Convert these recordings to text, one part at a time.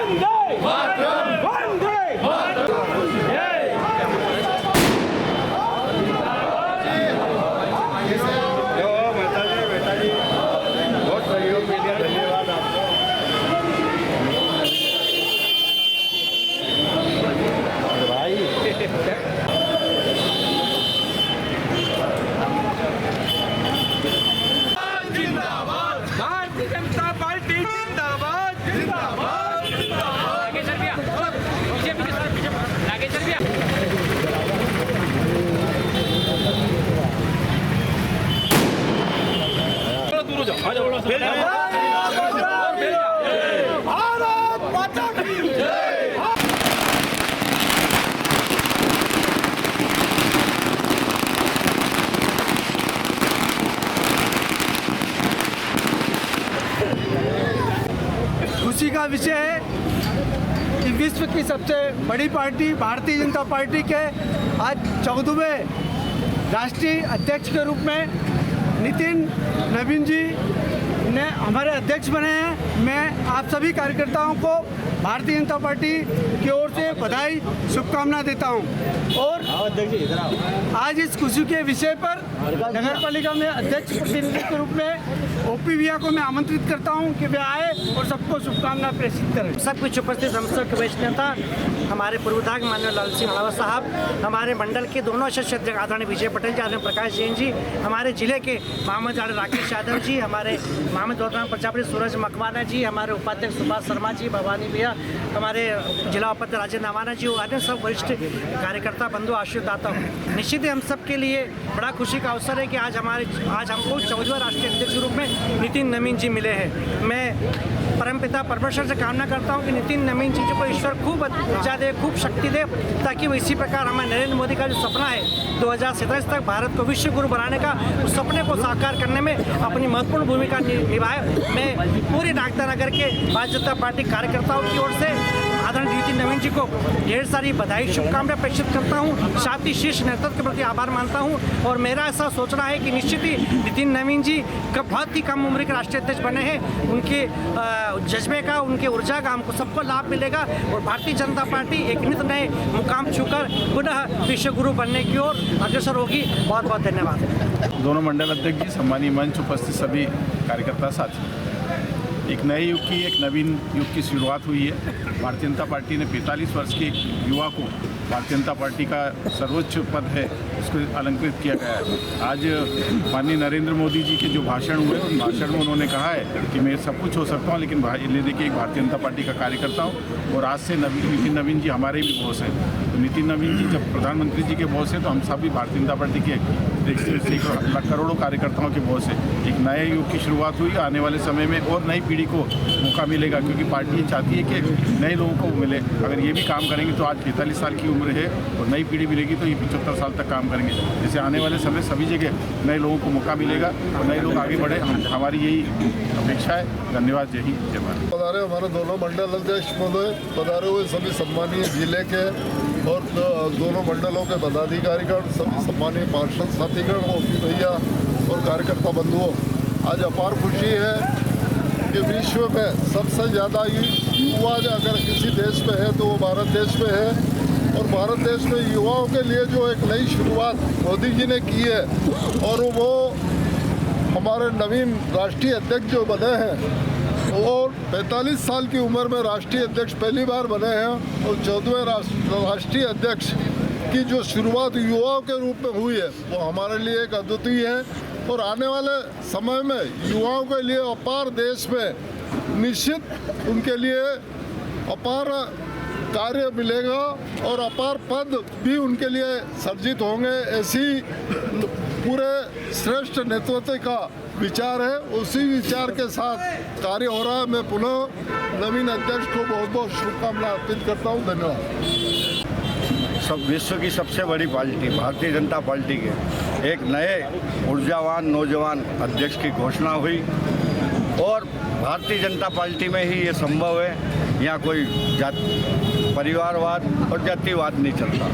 वंदे मातरम, वंदे मातरम। बहुत सहयोग के लिए धन्यवाद आपको। भारतीय जनता पार्टी जिंदाबाद, जिंदाबाद, जिंदाबाद। बीजेपी के साथ नागेश्वर भैया। दूर हो जाओ, आ जाओ। भारत माता की जय। खुशी का विषय है कि विश्व की सबसे बड़ी पार्टी भारतीय जनता पार्टी के आज 14वें राष्ट्रीय अध्यक्ष के रूप में नितिन नवीन जी ने हमारे अध्यक्ष बने हैं। मैं आप सभी कार्यकर्ताओं को भारतीय जनता पार्टी की ओर से बधाई शुभकामना देता हूं। और आज इस खुशी के विषय पर नगर पालिका में अध्यक्ष प्रतिनिधि के रूप में ओपी भैया को मैं आमंत्रित करता हूं कि वे आए और सबको शुभकामना प्रेषित करें। सब कुछ उपस्थित संसद के वरिष्ठ नेता हमारे पूर्व विधायक माननीय लाल सिंह महावर साहब, हमारे मंडल के दोनों अध्यक्ष आदरणीय विजय पटेल जी, आदरणीय प्रकाश जैन जी, हमारे जिले के मोहम्मद राकेश यादव जी, हमारे मोहम्मद गौतम प्रजापति, सूरज मकवाना जी, हमारे उपाध्यक्ष सुभाष शर्मा जी, भवानी भैया, हमारे जिला उपाध्यक्ष राजेंद्र नवाना जी, अन्य सब वरिष्ठ कार्यकर्ता बंधु आशीर्वाद हूँ। निश्चित ही हम सब के लिए बड़ा खुशी का अवसर है कि आज हमको 14वें राष्ट्रीय अध्यक्ष के रूप में नितिन नवीन जी मिले हैं। मैं परमपिता परमेश्वर से कामना करता हूं कि नितिन नवीन जी को ईश्वर खूब ऊर्जा दे, खूब शक्ति दे, ताकि वो इसी प्रकार हमारे नरेंद्र मोदी का जो सपना है 2027 तक भारत को विश्व गुरु बनाने का, उस सपने को साकार करने में अपनी महत्वपूर्ण भूमिका निभाए। मैं पूरे नागदा के भारतीय जनता पार्टी कार्यकर्ताओं की ओर से आदरणीय नितिन नवीन जी को ढेर सारी बधाई शुभकामनाएं प्रेषित करता हूं, साथ ही शीर्ष नेतृत्व के प्रति आभार मानता हूं। और मेरा ऐसा सोचना है कि निश्चित ही नितिन नवीन जी बहुत ही कम उम्र के राष्ट्रीय अध्यक्ष बने हैं, उनके जज्बे का, उनके ऊर्जा का हमको सबको लाभ मिलेगा और भारतीय जनता पार्टी एक नित नए मुकाम छूकर पुनः विश्व गुरु बनने की ओर अग्रसर होगी। बहुत बहुत धन्यवाद। दोनों मंडल अध्यक्ष जी, सम्मानीय मंच, उपस्थित सभी कार्यकर्ता साथी, एक नए युग की, एक नवीन युग की शुरुआत हुई है। भारतीय जनता पार्टी ने 45 वर्ष के एक युवा को भारतीय जनता पार्टी का सर्वोच्च पद है उसको अलंकृत किया गया है। आज माननीय नरेंद्र मोदी जी के जो भाषण हुए, उन भाषण में उन्होंने कहा है कि मैं सब कुछ हो सकता हूँ, लेकिन देखिए एक भारतीय जनता पार्टी का कार्यकर्ता हूँ और आज से नितिन नवीन जी हमारे भी बॉस हैं। तो नितिन नवीन जी जब प्रधानमंत्री जी के बॉस हैं तो हम सभी भारतीय जनता पार्टी के करोड़ों कार्यकर्ताओं के बॉस हैं। एक नए युग की शुरुआत हुई, आने वाले समय में और नई पीढ़ी को मौका मिलेगा, क्योंकि पार्टी चाहती है कि नए लोगों को मिले। अगर ये भी काम करेंगे तो आज 45 साल की उम्र है और नई पीढ़ी मिलेगी तो ये 75 साल तक काम करेंगे। जैसे आने वाले समय सभी जगह नए लोगों को मौका मिलेगा और नए लोग आगे बढ़े, हमारी यही अपेक्षा है। धन्यवाद। जय हिंद, जय भारत। पधारे हमारे दोनों मंडल अध्यक्ष महोदय, पधारे हुए सभी सम्मानीय जिले के और दोनों मंडलों के पदाधिकारीगण, सभी सम्मानीय पार्षद साथीगण, ओपी भैया और कार्यकर्ता बंधुओं, आज अपार खुशी है कि विश्व में सबसे ज़्यादा युवा अगर किसी देश में है तो वो भारत देश में है। और भारत देश में युवाओं के लिए जो एक नई शुरुआत मोदी जी ने की है और वो हमारे नवीन राष्ट्रीय अध्यक्ष जो बने हैं और 45 साल की उम्र में राष्ट्रीय अध्यक्ष पहली बार बने हैं और 14वें राष्ट्रीय अध्यक्ष की जो शुरुआत युवाओं के रूप में हुई है वो हमारे लिए एक अद्वितीय है। और आने वाले समय में युवाओं के लिए अपार देश में निश्चित उनके लिए अपार कार्य मिलेगा और अपार पद भी उनके लिए सर्जित होंगे। ऐसी पूरे श्रेष्ठ नेतृत्व का विचार है, उसी विचार के साथ कार्य हो रहा है। मैं पुनः नवीन अध्यक्ष को बहुत बहुत शुभकामना अर्पित करता हूँ। धन्यवाद। सब विश्व की सबसे बड़ी पार्टी भारतीय जनता पार्टी के एक नए ऊर्जावान नौजवान अध्यक्ष की घोषणा हुई और भारतीय जनता पार्टी में ही ये संभव है। यहाँ कोई परिवारवाद और जातिवाद नहीं चलता।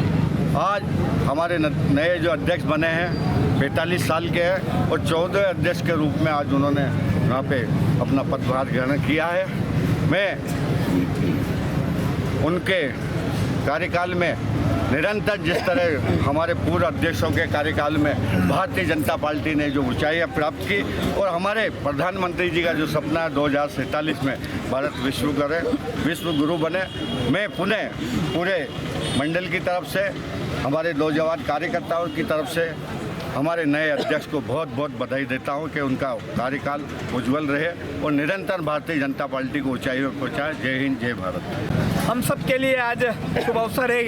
आज हमारे नए जो अध्यक्ष बने हैं 45 साल के हैं और 14वें अध्यक्ष के रूप में आज उन्होंने यहाँ पे अपना पदभार ग्रहण किया है। मैं उनके कार्यकाल में निरंतर जिस तरह हमारे पूर्व अध्यक्षों के कार्यकाल में भारतीय जनता पार्टी ने जो ऊंचाइयां प्राप्त की और हमारे प्रधानमंत्री जी का जो सपना है 2047 में भारत विश्व गुरु बने, मैं पुनः पूरे मंडल की तरफ से, हमारे नौजवान कार्यकर्ताओं की तरफ से हमारे नए अध्यक्ष को बहुत बहुत बधाई देता हूं कि उनका कार्यकाल उज्जवल रहे और निरंतर भारतीय जनता पार्टी को ऊंचाइयों पर पहुंचाए। जय हिंद, जय भारत। हम सब के लिए आज शुभ अवसर है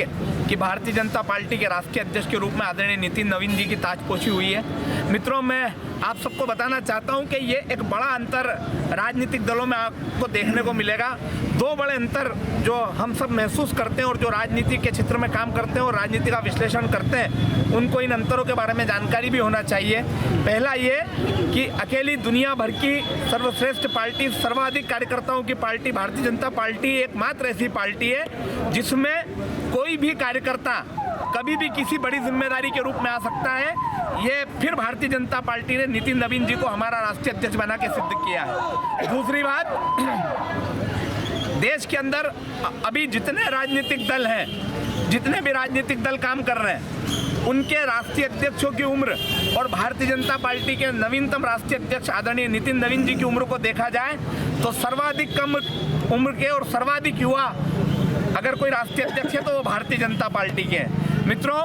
कि भारतीय जनता पार्टी के राष्ट्रीय अध्यक्ष के रूप में आदरणीय नितिन नवीन जी की ताजपोशी हुई है। मित्रों, मैं आप सबको बताना चाहता हूं कि ये एक बड़ा अंतर राजनीतिक दलों में आपको देखने को मिलेगा। दो बड़े अंतर जो हम सब महसूस करते हैं और जो राजनीति के क्षेत्र में काम करते हैं और राजनीति का विश्लेषण करते हैं, उनको इन अंतरों के बारे में जानकारी भी होना चाहिए। पहला ये कि अकेली दुनिया भर की सर्वश्रेष्ठ पार्टी, सर्वाधिक कार्यकर्ताओं की पार्टी भारतीय जनता पार्टी एकमात्र ऐसी पार्टी है जिसमें कोई भी कार्यकर्ता कभी भी किसी बड़ी जिम्मेदारी के रूप में आ सकता है। ये फिर भारतीय जनता पार्टी ने नितिन नवीन जी को हमारा राष्ट्रीय अध्यक्ष बना के सिद्ध किया है। दूसरी बात, देश के अंदर अभी जितने राजनीतिक दल हैं, जितने भी राजनीतिक दल काम कर रहे हैं, उनके राष्ट्रीय अध्यक्षों की उम्र और भारतीय जनता पार्टी के नवीनतम राष्ट्रीय अध्यक्ष आदरणीय नितिन नवीन जी की उम्र को देखा जाए तो सर्वाधिक कम उम्र के और सर्वाधिक युवा अगर कोई राष्ट्रीय अध्यक्ष है तो वो भारतीय जनता पार्टी के हैं। मित्रों,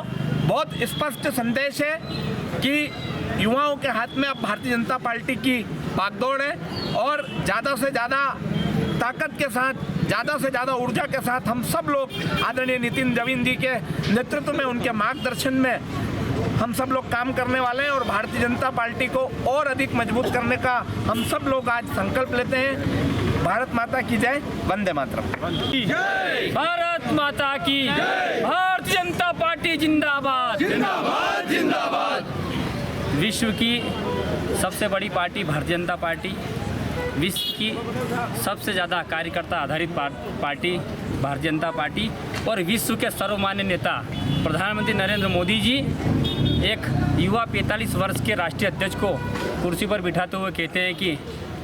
बहुत स्पष्ट संदेश है कि युवाओं के हाथ में अब भारतीय जनता पार्टी की बागडोर है और ज़्यादा से ज़्यादा ताकत के साथ, ज़्यादा से ज़्यादा ऊर्जा के साथ हम सब लोग आदरणीय नितिन नवीन जी के नेतृत्व में, उनके मार्गदर्शन में हम सब लोग काम करने वाले हैं और भारतीय जनता पार्टी को और अधिक मजबूत करने का हम सब लोग आज संकल्प लेते हैं। भारत माता की जय, वंदे मातरम। भारत माता की, भारतीय जनता पार्टी जिंदाबाद, जिंदाबाद जिंदाबाद। विश्व की सबसे बड़ी पार्टी भारतीय जनता पार्टी, विश्व की सबसे ज़्यादा कार्यकर्ता आधारित पार्टी भारतीय जनता पार्टी और विश्व के सर्वमान्य नेता प्रधानमंत्री नरेंद्र मोदी जी एक युवा 45 वर्ष के राष्ट्रीय अध्यक्ष को कुर्सी पर बिठाते हुए कहते हैं कि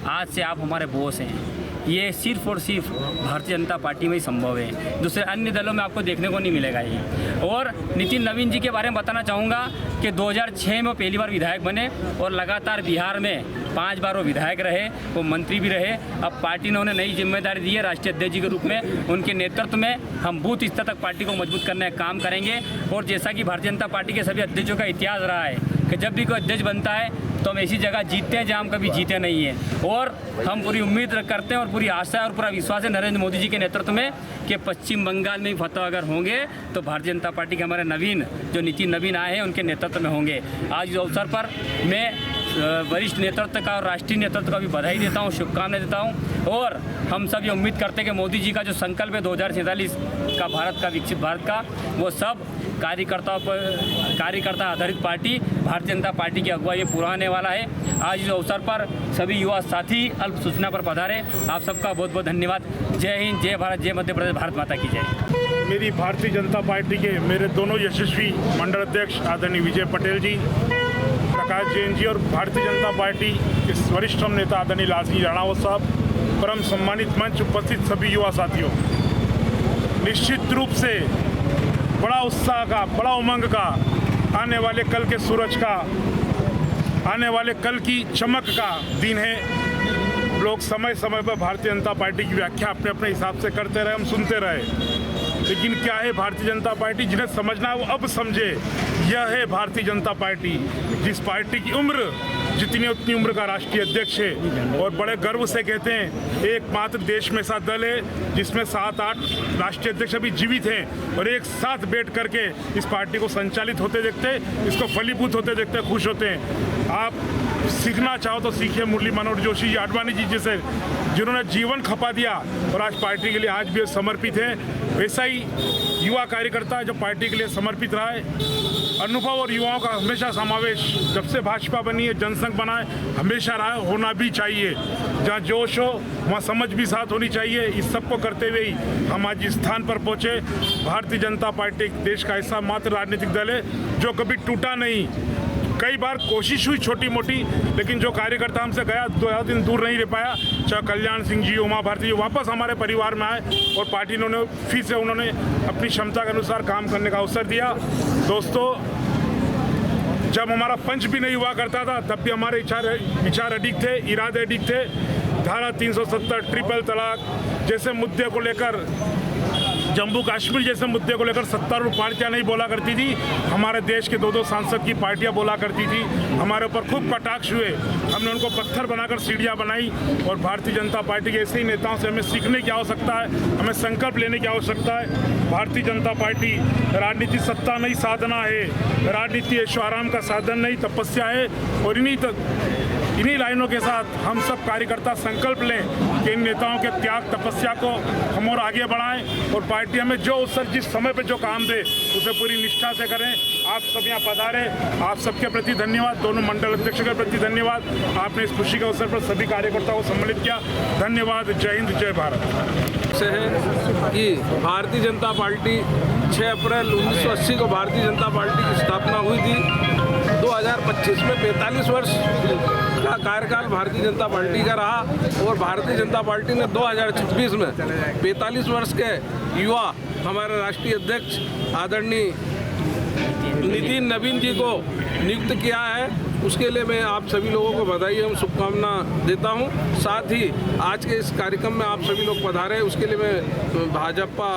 आज से आप हमारे बॉस हैं। ये सिर्फ और सिर्फ भारतीय जनता पार्टी में ही संभव है, दूसरे अन्य दलों में आपको देखने को नहीं मिलेगा ये। और नितिन नवीन जी के बारे में बताना चाहूँगा कि 2006 में वो पहली बार विधायक बने और लगातार बिहार में 5 बार वो विधायक रहे, वो मंत्री भी रहे। अब पार्टी ने उन्हें नई जिम्मेदारी दी है राष्ट्रीय अध्यक्ष जी के रूप में। उनके नेतृत्व में हम बूथ स्तर तक पार्टी को मजबूत करने का काम करेंगे। और जैसा कि भारतीय जनता पार्टी के सभी अध्यक्षों का इतिहास रहा है कि जब भी कोई अध्यक्ष बनता है तो हम ऐसी जगह जीतते हैं जहाँ हम कभी जीते नहीं हैं। और हम पूरी उम्मीद करते हैं और पूरी आशा और पूरा विश्वास है नरेंद्र मोदी जी के नेतृत्व में कि पश्चिम बंगाल में भी फतह अगर होंगे तो भारतीय जनता पार्टी के हमारे नवीन जो नितिन नवीन आए हैं उनके नेतृत्व में होंगे। आज इस अवसर पर मैं वरिष्ठ नेतृत्व का और राष्ट्रीय नेतृत्व का भी बधाई देता हूँ, शुभकामनाएं देता हूँ। और हम सब ये उम्मीद करते हैं कि मोदी जी का जो संकल्प है 2047 का भारत का, विकसित भारत का, वो सब कार्यकर्ता आधारित पार्टी भारतीय जनता पार्टी की अगुवाई में पूरा होने वाला है। आज इस अवसर पर सभी युवा साथी अल्प सूचना पर पधारे, आप सबका बहुत बहुत धन्यवाद। जय हिंद, जय भारत, जय मध्य प्रदेश, भारत माता की जय। मेरी भारतीय जनता पार्टी के मेरे दोनों यशस्वी मंडल अध्यक्ष आदरणीय विजय पटेल जी, प्रकाश जैन जी और भारतीय जनता पार्टी के वरिष्ठतम नेता आदरणीय लाल सिंह राणावत साहब, परम सम्मानित मंच उपस्थित सभी युवा साथियों, निश्चित रूप से बड़ा उत्साह का, बड़ा उमंग का, आने वाले कल के सूरज का, आने वाले कल की चमक का दिन है। लोग समय समय पर भारतीय जनता पार्टी की व्याख्या अपने अपने हिसाब से करते रहे, हम सुनते रहे, लेकिन क्या है भारतीय जनता पार्टी? जिन्हें समझना है वो अब समझे। यह है भारतीय जनता पार्टी, जिस पार्टी की उम्र जितनी उतनी उम्र का राष्ट्रीय अध्यक्ष है। और बड़े गर्व से कहते हैं एकमात्र देश में ऐसा दल है जिसमें 7-8 राष्ट्रीय अध्यक्ष अभी जीवित हैं और एक साथ बैठ करके इस पार्टी को संचालित होते देखते हैं, इसको फलीभूत होते देखते हैं, खुश होते हैं। आप सीखना चाहो तो सीखिए मुरली मनोहर जोशी जी, आडवाणी जी जैसे, जिन्होंने जीवन खपा दिया और आज पार्टी के लिए आज भी समर्पित है। वैसा ही युवा कार्यकर्ता जो पार्टी के लिए समर्पित रहा है। अनुभव और युवाओं का हमेशा समावेश जब से भाजपा बनी है, जनसंघ बना है, हमेशा रहा है, होना भी चाहिए। जहाँ जोश हो वहाँ समझ भी साथ होनी चाहिए। इस सब को करते हुए ही हम आज इस स्थान पर पहुँचे। भारतीय जनता पार्टी देश का ऐसा मात्र राजनीतिक दल है जो कभी टूटा नहीं, कई बार कोशिश हुई छोटी मोटी, लेकिन जो कार्यकर्ता हमसे गया 2 दिन दूर नहीं रह पाया, चाहे कल्याण सिंह जी, उमा भारती जी वापस हमारे परिवार में आए और पार्टी ने फिर से उन्होंने अपनी क्षमता के अनुसार काम करने का अवसर दिया। दोस्तों, जब हमारा पंच भी नहीं हुआ करता था तब भी हमारे विचार अडिग थे, इरादे अडिग थे। धारा 370, ट्रिपल तलाक जैसे मुद्दे को लेकर, जम्मू कश्मीर जैसे मुद्दे को लेकर सत्तारूढ़ पार्टियां नहीं बोला करती थी, हमारे देश के 2-2 सांसद की पार्टियां बोला करती थी। हमारे ऊपर खूब कटाक्ष हुए, हमने उनको पत्थर बनाकर सीढ़ियां बनाई और भारतीय जनता पार्टी के ऐसे ही नेताओं से हमें सीखने की आवश्यकता है, हमें संकल्प लेने की आवश्यकता है। भारतीय जनता पार्टी राजनीति सत्ता नहीं साधना है, राजनीति ऐशो आराम का साधन नहीं तपस्या है। और इन्हीं लाइनों के साथ हम सब कार्यकर्ता संकल्प लें कि इन नेताओं के त्याग तपस्या को हम और आगे बढ़ाएं और पार्टी हमें जो अवसर जिस समय पे जो काम दे उसे पूरी निष्ठा से करें। आप सब यहाँ पधारे, आप सबके प्रति धन्यवाद, दोनों मंडल अध्यक्षों के प्रति धन्यवाद। आपने इस खुशी के अवसर पर सभी कार्यकर्ताओं को सम्मिलित किया। धन्यवाद। जय हिंद, जय भारत। से है कि भारतीय जनता पार्टी 6 अप्रैल 1980 को भारतीय जनता पार्टी की स्थापना हुई थी। 2025 में 45 वर्ष का कार्यकाल भारतीय जनता पार्टी का रहा और भारतीय जनता पार्टी ने 2026 में 45 वर्ष के युवा हमारे राष्ट्रीय अध्यक्ष आदरणीय नितिन नवीन जी को नियुक्त किया है। उसके लिए मैं आप सभी लोगों को बधाई एवं शुभकामना देता हूं। साथ ही आज के इस कार्यक्रम में आप सभी लोग पधारे, उसके लिए मैं भाजपा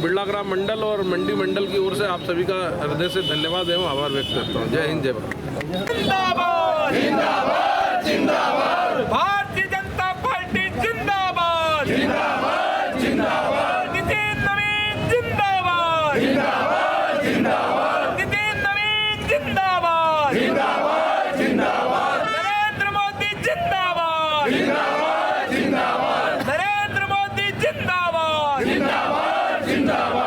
बिरलाग्राम मंडल और मंडी मंडल की ओर से आप सभी का हृदय से धन्यवाद एवं आभार व्यक्त करता हूं। जय हिंद, जय भारत। जिंदाबाद जिंदाबाद जिंदाबाद, भारतीय जनता पार्टी जिंदाबाद जिंदाबाद जिंदाबाद, नितिन नवीन जिंदाबाद जिंदाबाद जिंदाबाद, नितिन नवीन जिंदाबाद जिंदाबाद जिंदाबाद, नरेंद्र मोदी जिंदाबाद जिंदाबाद जिंदाबाद, नरेंद्र मोदी जिंदाबाद जिंदाबाद जिंदाबाद।